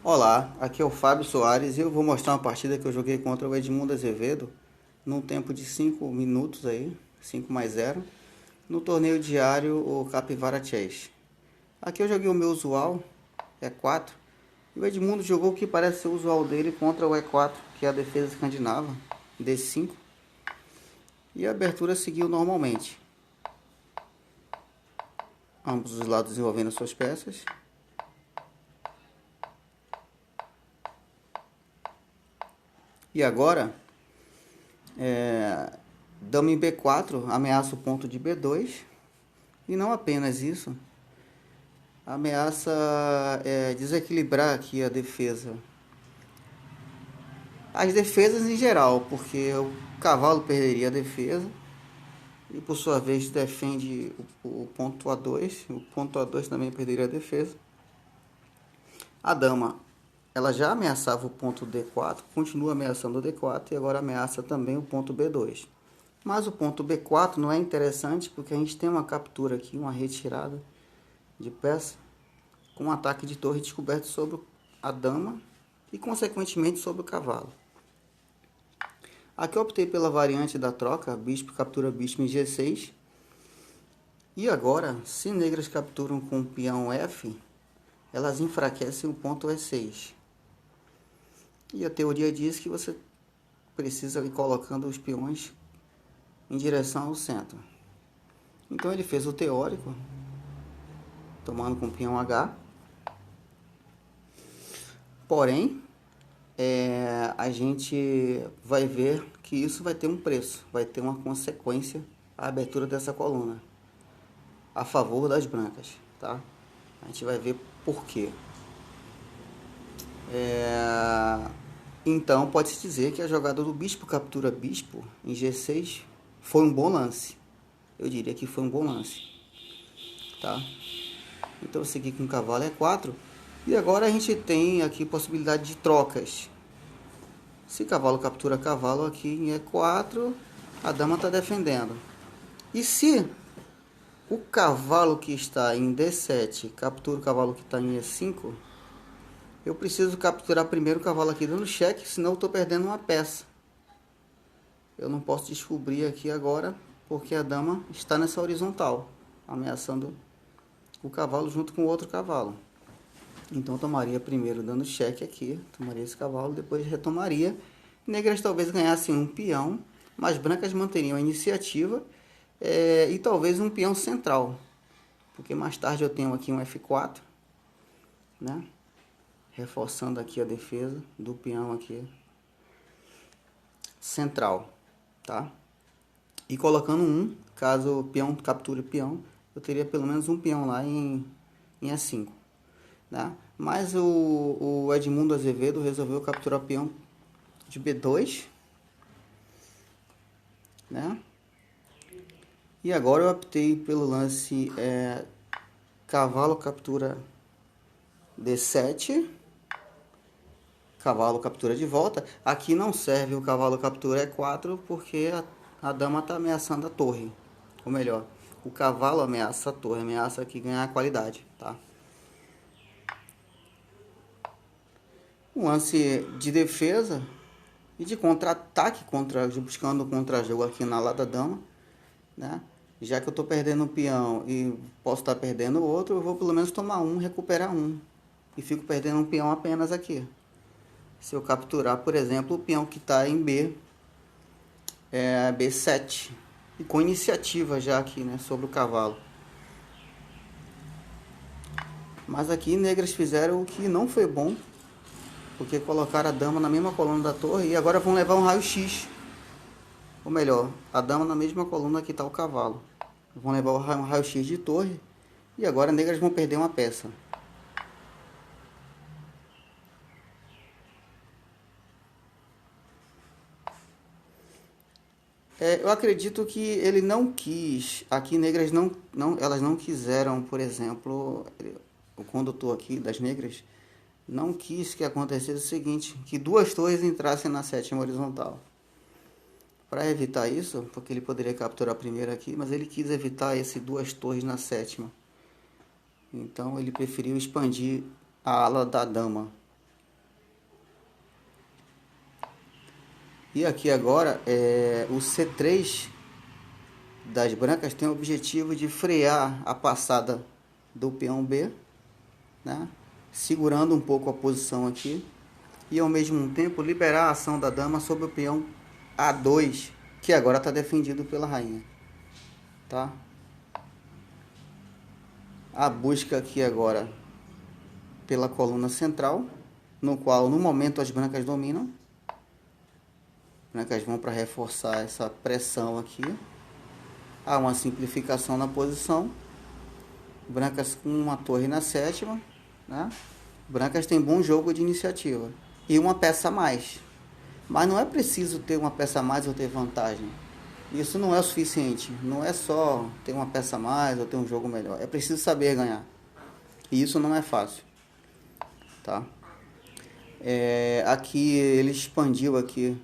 Olá, aqui é o Fábio Soares e eu vou mostrar uma partida que eu joguei contra o Edmundo Azevedo num tempo de 5 minutos aí, 5+0, no torneio diário o Capivara Chess. Aqui eu joguei o meu usual, E4, e o Edmundo jogou o que parece ser o usual dele contra o E4, que é a defesa escandinava, D5, e a abertura seguiu normalmente. Ambos os lados desenvolvendo suas peças. E agora, dama em B4 ameaça o ponto de B2. E não apenas isso, ameaça desequilibrar aqui a defesa. As defesas em geral, porque o cavalo perderia a defesa e por sua vez defende o ponto A2. O ponto A2 também perderia a defesa. A dama, ela já ameaçava o ponto D4, continua ameaçando o D4 e agora ameaça também o ponto B2. Mas o ponto B4 não é interessante porque a gente tem uma captura aqui, uma retirada de peça, com um ataque de torre descoberto sobre a dama e consequentemente sobre o cavalo. Aqui eu optei pela variante da troca, bispo captura bispo em G6. E agora, se negras capturam com o peão F, elas enfraquecem o ponto E6. E a teoria diz que você precisa ir colocando os peões em direção ao centro. Então ele fez o teórico, tomando com o peão H. Porém, a gente vai ver que isso vai ter um preço, vai ter uma consequência a abertura dessa coluna a favor das brancas, tá? A gente vai ver por quê. Então pode-se dizer que a jogada do bispo captura bispo em G6 foi um bom lance. Eu diria que foi um bom lance, tá? Então eu segui com o cavalo E4 e agora a gente tem aqui possibilidade de trocas. Se cavalo captura cavalo aqui em E4, a dama está defendendo. E se o cavalo que está em D7 captura o cavalo que está em E5, eu preciso capturar primeiro o cavalo aqui dando cheque, senão eu estou perdendo uma peça. Eu não posso descobrir aqui agora, porque a dama está nessa horizontal, ameaçando o cavalo junto com o outro cavalo. Então eu tomaria primeiro dando cheque aqui, tomaria esse cavalo, depois retomaria. Negras talvez ganhassem um peão, mas brancas manteriam a iniciativa e talvez um peão central, porque mais tarde eu tenho aqui um F4, né? Reforçando aqui a defesa do peão aqui central, tá? E colocando um, caso o peão capture o peão, eu teria pelo menos um peão lá em E5. Né? Mas o Edmundo Azevedo resolveu capturar o peão de B2, né? E agora eu optei pelo lance cavalo captura D7, cavalo captura de volta. Aqui não serve o cavalo captura E4 porque a dama está ameaçando a torre, ou melhor, o cavalo ameaça a torre, ameaça aqui ganhar a qualidade, tá? Um lance de defesa e de contra-ataque, buscando contra-jogo aqui na lata da dama, né? Já que eu estou perdendo um peão e posso estar perdendo outro, eu vou pelo menos tomar um, recuperar um. E fico perdendo um peão apenas aqui. Se eu capturar, por exemplo, o peão que está em B7. E com iniciativa já aqui, né? Sobre o cavalo. Mas aqui negras fizeram o que não foi bom, porque colocaram a dama na mesma coluna da torre e agora vão levar um raio-x. Ou melhor, a dama na mesma coluna que está o cavalo. Vão levar um raio-x de torre e agora negras vão perder uma peça. Eu acredito que ele não quis. Aqui negras elas não quiseram, por exemplo, o condutor aqui das negras não quis que acontecesse o seguinte, que duas torres entrassem na sétima horizontal. Para evitar isso, porque ele poderia capturar a primeira aqui, mas ele quis evitar esse duas torres na sétima. Então ele preferiu expandir a ala da dama. E aqui agora, o C3 das brancas tem o objetivo de frear a passada do peão B, né? Segurando um pouco a posição aqui, e ao mesmo tempo liberar a ação da dama sobre o peão A2, que agora está defendido pela rainha, tá? A busca aqui agora pela coluna central, no qual no momento as brancas dominam. As brancas vão para reforçar essa pressão aqui. Há uma simplificação na posição. Brancas com uma torre na sétima, né? Brancas têm bom jogo de iniciativa e uma peça a mais. Mas não é preciso ter uma peça a mais ou ter vantagem. Isso não é o suficiente. Não é só ter uma peça a mais ou ter um jogo melhor. É preciso saber ganhar. E isso não é fácil, tá? Aqui ele expandiu aqui,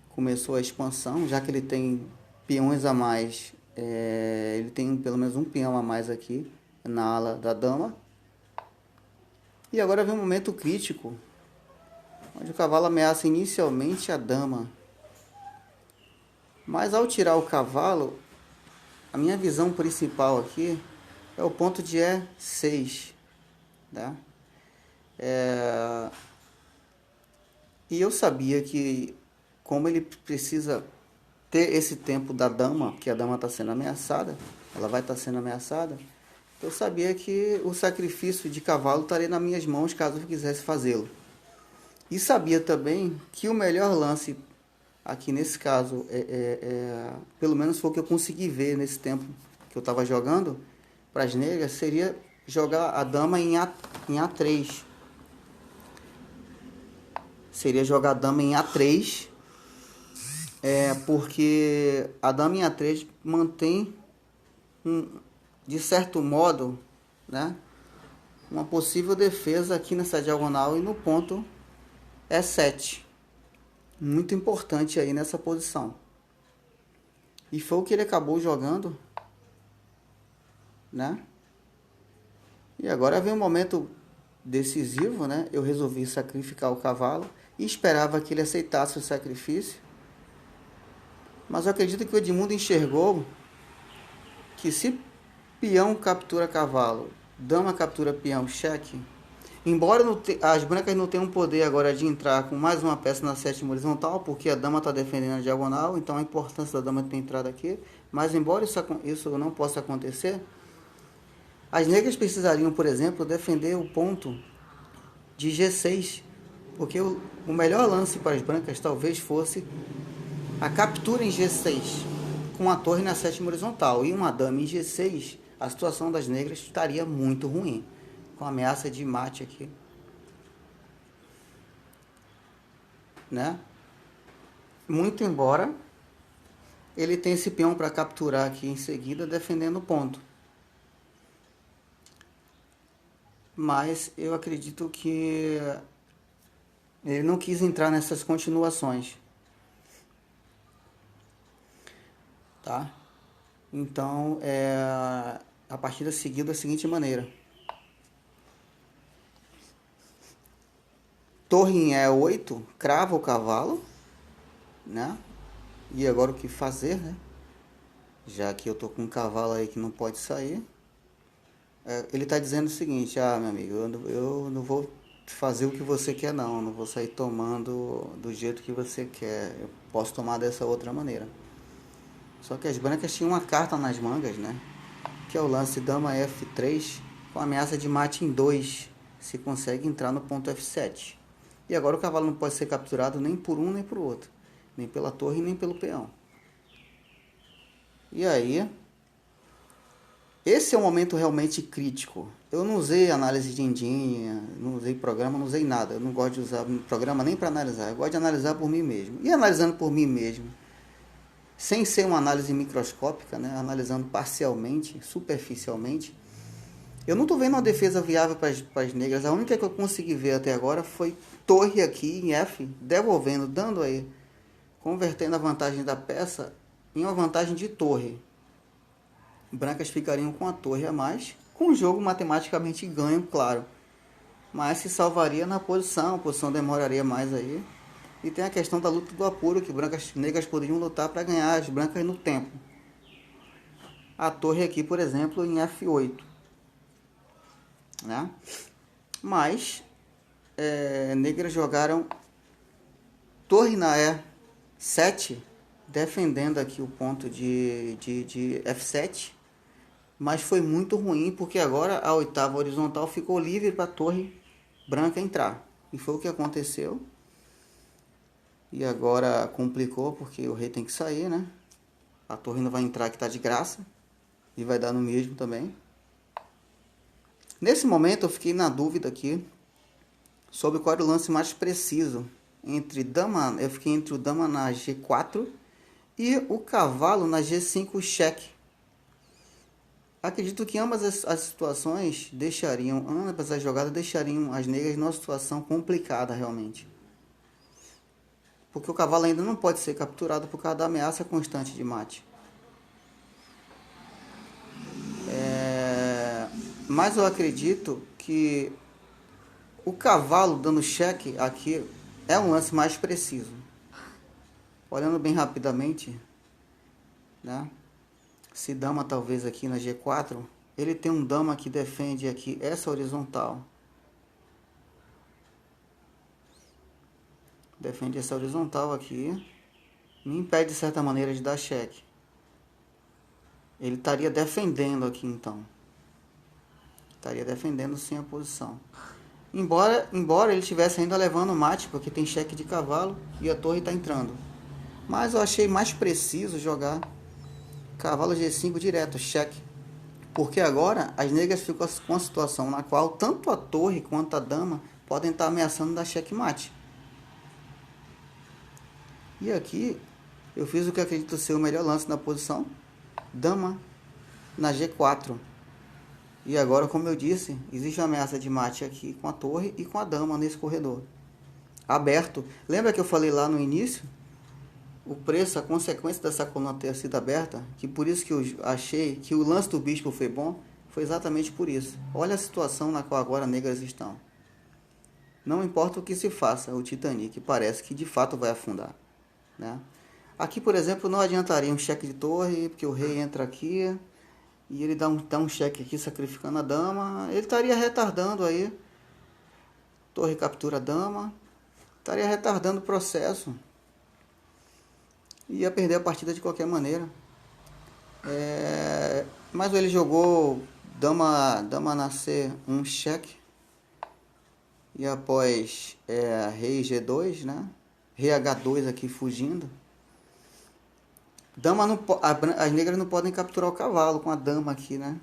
começou a expansão, já que ele tem peões a mais. Ele tem pelo menos um peão a mais aqui na ala da dama. E agora vem um momento crítico, onde o cavalo ameaça inicialmente a dama. Mas ao tirar o cavalo, a minha visão principal aqui é o ponto de E6, tá? E eu sabia que, como ele precisa ter esse tempo da dama, que a dama está sendo ameaçada, ela vai estar sendo ameaçada, eu sabia que o sacrifício de cavalo estaria nas minhas mãos caso eu quisesse fazê-lo. E sabia também que o melhor lance aqui nesse caso, pelo menos foi o que eu consegui ver nesse tempo que eu estava jogando para as negras, seria jogar a dama em A3. Seria jogar a dama em A3, porque a dama em A3 mantém, de certo modo, né, uma possível defesa aqui nessa diagonal e no ponto E7. Muito importante aí nessa posição. E foi o que ele acabou jogando, né? E agora vem um momento decisivo, né? Eu resolvi sacrificar o cavalo e esperava que ele aceitasse o sacrifício. Mas eu acredito que o Edmundo enxergou que se peão captura cavalo, dama captura peão, cheque. Embora as brancas não tenham poder agora de entrar com mais uma peça na sétima horizontal, porque a dama está defendendo a diagonal, então a importância da dama ter entrado aqui. Mas embora isso não possa acontecer, as negras precisariam, por exemplo, defender o ponto de G6, porque o melhor lance para as brancas talvez fosse a captura em G6, com a torre na sétima horizontal, e uma dama em G6, a situação das negras estaria muito ruim, com ameaça de mate aqui, né? Muito embora ele tenha esse peão para capturar aqui em seguida, defendendo o ponto. Mas eu acredito que ele não quis entrar nessas continuações, tá? Então, a partida seguiu da seguinte maneira. Torre em E8, crava o cavalo, né? E agora o que fazer, né? Já que eu tô com um cavalo aí que não pode sair. Ele tá dizendo o seguinte: meu amigo, eu não vou fazer o que você quer não. Não vou sair tomando do jeito que você quer. Eu posso tomar dessa outra maneira. Só que as brancas tinham uma carta nas mangas, né? Que é o lance dama F3 com ameaça de mate em 2. Se consegue entrar no ponto F7. E agora o cavalo não pode ser capturado nem por um nem por outro. Nem pela torre nem pelo peão. E aí, esse é um momento realmente crítico. Eu não usei análise de engine, não usei programa, não usei nada. Eu não gosto de usar programa nem para analisar. Eu gosto de analisar por mim mesmo. E analisando por mim mesmo, sem ser uma análise microscópica, né? Analisando parcialmente, superficialmente, eu não estou vendo uma defesa viável para as negras. A única que eu consegui ver até agora foi torre aqui em F, devolvendo, dando aí, convertendo a vantagem da peça em uma vantagem de torre. Brancas ficariam com a torre a mais, com o jogo matematicamente ganho, claro. Mas se salvaria na posição, a posição demoraria mais aí. E tem a questão da luta do apuro, que brancas negras poderiam lutar para ganhar as brancas no tempo. A torre aqui, por exemplo, em F8. Né? Mas negras jogaram torre na E7, defendendo aqui o ponto de F7. Mas foi muito ruim, porque agora a oitava horizontal ficou livre para a torre branca entrar. E foi o que aconteceu. E agora complicou, porque o rei tem que sair, né? A torre não vai entrar, que está de graça. E vai dar no mesmo também. Nesse momento eu fiquei na dúvida aqui sobre qual era o lance mais preciso. Eu fiquei entre o dama na G4 e o cavalo na G5 cheque. Acredito que ambas as situações ambas as jogadas deixariam as negras numa situação complicada realmente. Porque o cavalo ainda não pode ser capturado por causa da ameaça constante de mate. Mas eu acredito que o cavalo dando cheque aqui é um lance mais preciso. Olhando bem rapidamente, né? Se dama talvez aqui na G4, ele tem um dama que defende aqui essa horizontal. Defende essa horizontal aqui. Me impede de certa maneira de dar cheque. Ele estaria defendendo aqui então. Estaria defendendo sim a posição. Embora ele estivesse ainda levando mate, porque tem cheque de cavalo e a torre está entrando. Mas eu achei mais preciso jogar cavalo G5 direto, cheque. Porque agora as negras ficam com a situação na qual tanto a torre quanto a dama podem estar ameaçando dar checkmate. E aqui eu fiz o que acredito ser o melhor lance na posição. Dama na G4. E agora, como eu disse, existe uma ameaça de mate aqui com a torre e com a dama nesse corredor. Aberto. Lembra que eu falei lá no início? O preço, a consequência dessa coluna ter sido aberta, que por isso que eu achei que o lance do bispo foi bom, foi exatamente por isso. Olha a situação na qual agora negras estão. Não importa o que se faça, o Titanic parece que de fato vai afundar. Né? Aqui, por exemplo, não adiantaria um cheque de torre, porque o rei entra aqui e ele dá um cheque aqui sacrificando a dama. Ele estaria retardando aí. Torre captura a dama. Estaria retardando o processo. Ia perder a partida de qualquer maneira. Mas ele jogou dama na C1 cheque. E após rei G2, né? Rei H2 aqui fugindo. As negras não podem capturar o cavalo com a dama aqui, né?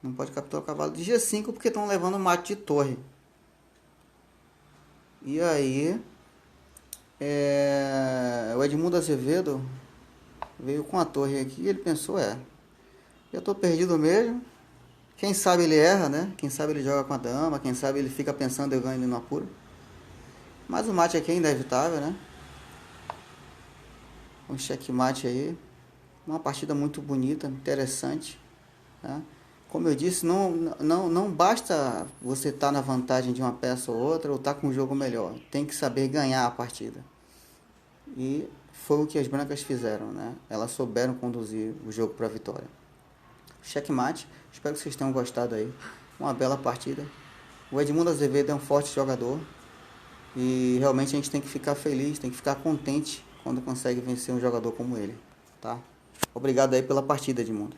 Não pode capturar o cavalo de G5 porque estão levando mate de torre. E aí o Edmundo Azevedo veio com a torre aqui e ele pensou, eu tô perdido mesmo. Quem sabe ele erra, né? Quem sabe ele joga com a dama, quem sabe ele fica pensando eu ganho ele no apuro. Mas o mate aqui é inevitável, né? Um checkmate aí. Uma partida muito bonita, interessante. Né? Como eu disse, não basta você estar na vantagem de uma peça ou outra ou estar com um jogo melhor. Tem que saber ganhar a partida. E foi o que as brancas fizeram, né? Elas souberam conduzir o jogo para a vitória. Checkmate. Espero que vocês tenham gostado aí. Uma bela partida. O Edmundo Azevedo é um forte jogador. E realmente a gente tem que ficar feliz, tem que ficar contente quando consegue vencer um jogador como ele. Tá? Obrigado aí pela partida, Edmundo.